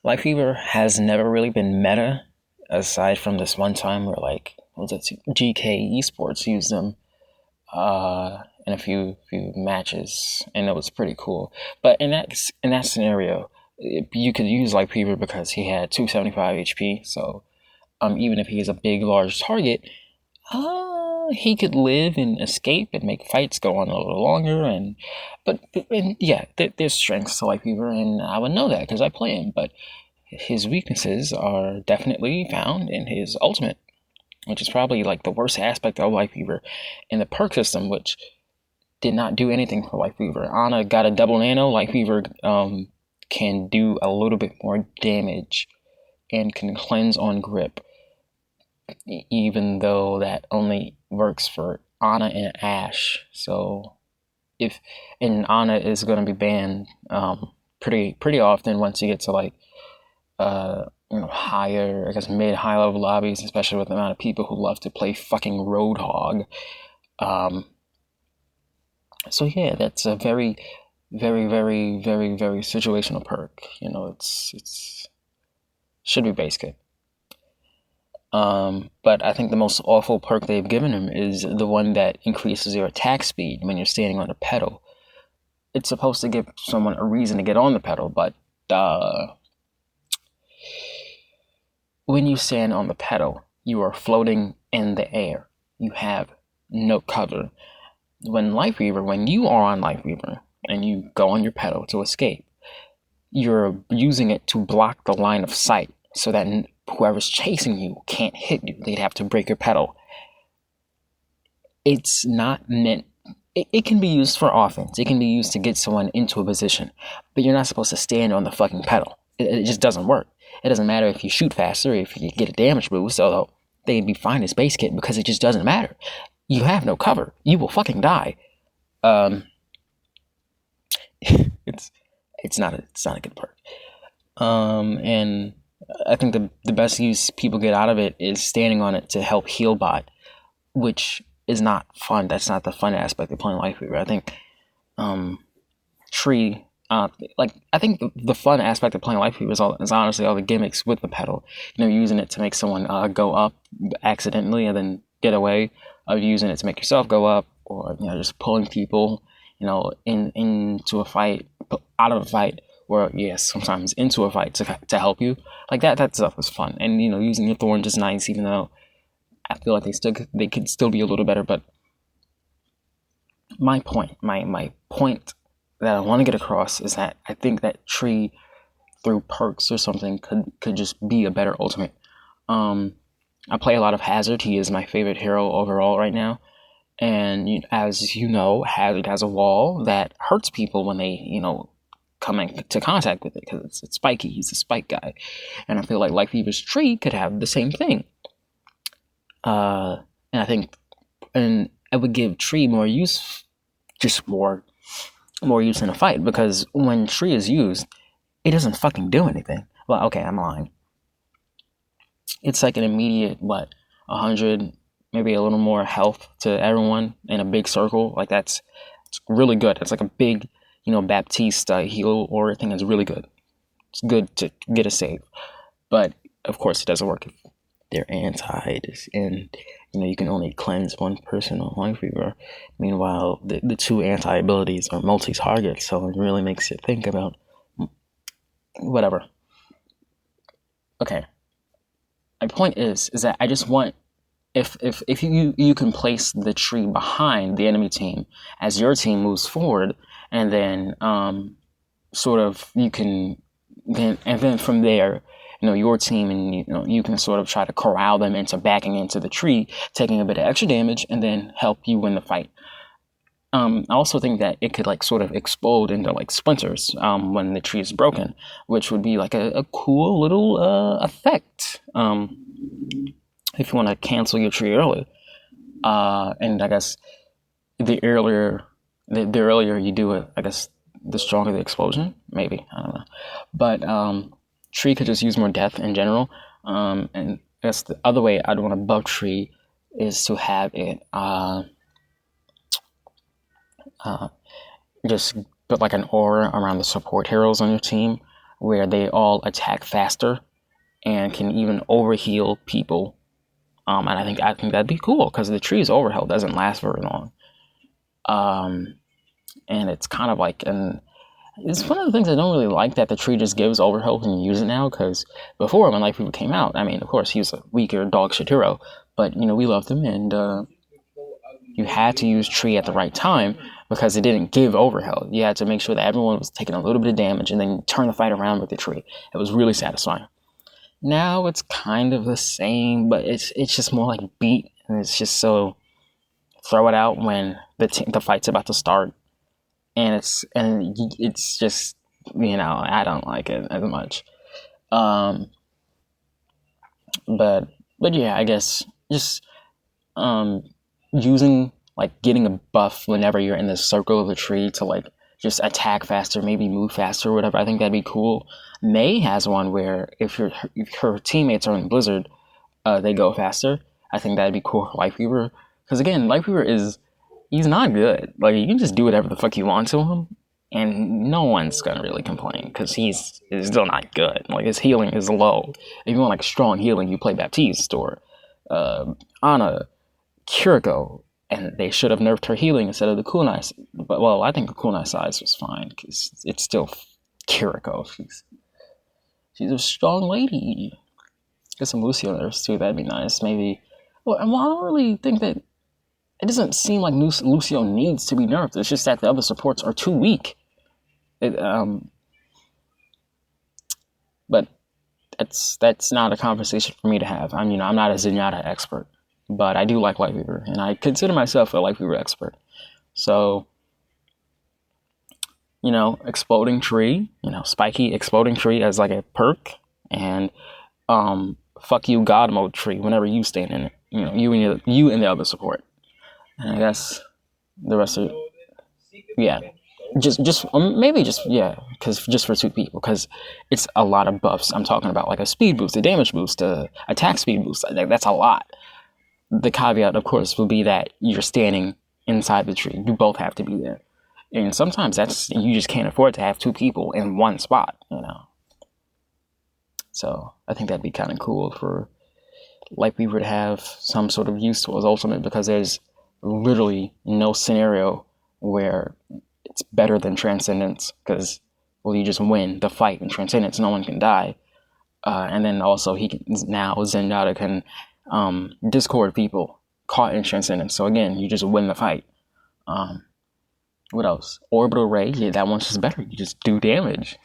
Lifeweaver has never really been meta, aside from this one time where what was it, GK Esports used them in a few matches, and it was pretty cool. But in that scenario, you could use Lifeweaver because he had 275 HP. So even if he is a big, large target, he could live and escape and make fights go on a little longer. There's strengths to Lifeweaver, and I would know that because I play him. But his weaknesses are definitely found in his ultimate, which is probably like the worst aspect of Lifeweaver in the perk system, which did not do anything for Lifeweaver. Ana got a double nano. Lifeweaver can do a little bit more damage and can cleanse on grip, even though that only works for Ana and Ashe. So Ana is going to be banned pretty often once you get to higher, I guess mid-high level lobbies, especially with the amount of people who love to play fucking Roadhog. So yeah, that's a very, very, very, very, very situational perk. It's should be base kit. But I think the most awful perk they've given him is the one that increases your attack speed when you're standing on a pedal. It's supposed to give someone a reason to get on the pedal, but when you stand on the pedal, you are floating in the air. You have no cover. When you are on Lifeweaver and you go on your pedal to escape, you're using it to block the line of sight so that whoever's chasing you can't hit you. They'd have to break your pedal. It's not meant... It can be used for offense. It can be used to get someone into a position, but you're not supposed to stand on the fucking pedal. It just doesn't work. It doesn't matter if you shoot faster, if you get a damage boost, although they'd be fine as base kit because it just doesn't matter. You have no cover. You will fucking die. It's not a good perk. And I think the best use people get out of it is standing on it to help heal bot, which is not fun. That's not the fun aspect of playing Lifeweaver. I think Tree... I think the fun aspect of playing Lifeweaver is honestly all the gimmicks with the pedal. Using it to make someone go up accidentally and then get away, of using it to make yourself go up, or just pulling people, into a fight, out of a fight, or sometimes into a fight to help you. Like that stuff is fun, and using your thorns is nice, even though I feel like they could still be a little better. But my point that I want to get across is that I think that Tree, through perks or something, could just be a better ultimate. I play a lot of Hazard. He is my favorite hero overall right now. And as you know, Hazard has a wall that hurts people when they, come into contact with it, because it's spiky. He's a spike guy. And I feel like Lifeweaver's Tree could have the same thing. And I think it would give Tree more use, just more use in a fight, because when Tree is used, it doesn't fucking do anything. Well, okay, I'm lying. It's like an immediate 100, maybe a little more health to everyone in a big circle. It's really good. It's like a big, Baptiste heal or thing is really good. It's good to get a save, but of course it doesn't work if they're antied, and you can only cleanse one person on Lifeweaver. Meanwhile, the two anti abilities are multi-target, so it really makes you think about whatever. Okay, my point is that I just want, if you can place the Tree behind the enemy team as your team moves forward, and then sort of you can then from there, your team, and you can sort of try to corral them into backing into the Tree, taking a bit of extra damage, and then help you win the fight. I also think that it could sort of explode into splinters when the Tree is broken, which would be a cool little effect if you want to cancel your Tree early. And I guess the earlier you do it, I guess the stronger the explosion. Maybe, I don't know, but Tree could just use more death in general. And I guess the other way I'd want to buff Tree is to have it just put an aura around the support heroes on your team. where they all attack faster and can even overheal people. And I think that'd be cool because the tree's overheal doesn't last very long. And it's kind of like it's one of the things I don't really like, that the tree just gives overheal when you use it now. Because before, when Lifeweaver came out, I mean, of course, he was a weaker dog shit hero, but we loved him, and you had to use tree at the right time because it didn't give overheal. You had to make sure that everyone was taking a little bit of damage, and then turn the fight around with the tree. It was really satisfying. Now it's kind of the same, but it's just more like beat, and it's just so throw it out when the fight's about to start, and it's just I don't like it as much. But yeah, I guess just using, like, getting a buff whenever you're in the circle of the tree to, like, just attack faster, maybe move faster or whatever. I think that'd be cool. May has one where if her teammates are in Blizzard, they go faster. I think that'd be cool for Lifeweaver. Because again, Lifeweaver he's not good. Like, you can just do whatever the fuck you want to him, and no one's gonna really complain because he's still not good. Like, his healing is low. If you want, like, strong healing, you play Baptiste or Ana, Kiriko, and they should have nerfed her healing instead of the kunai. But, well, I think the kunai size was fine because it's still Kiriko. She's a strong lady. Get some Lucio nerfs too. That'd be nice. Maybe. Well, I don't really think that. It doesn't seem like Lucio needs to be nerfed. It's just that the other supports are too weak. But that's not a conversation for me to have. I'm not a Zenyatta expert, but I do like Lifeweaver, and I consider myself a Lifeweaver expert. So, exploding tree, spiky exploding tree as like a perk, and fuck you God mode tree whenever you stand in it. You and the other support. And I guess the rest of it, yeah, because just for two people, because it's a lot of buffs. I'm talking about, like, a speed boost, a damage boost, a attack speed boost. That's a lot. The caveat, of course, will be that you're standing inside the tree. You both have to be there, and sometimes you just can't afford to have two people in one spot. So I think that'd be kind of cool for Lifeweaver to have some sort of use to his ultimate, because there's literally no scenario where it's better than Transcendence, because, well, you just win the fight in Transcendence, no one can die, and then also Zenyatta can discord people caught in Transcendence, so again, you just win the fight. What else? Orbital Ray, yeah, that one's just better, you just do damage.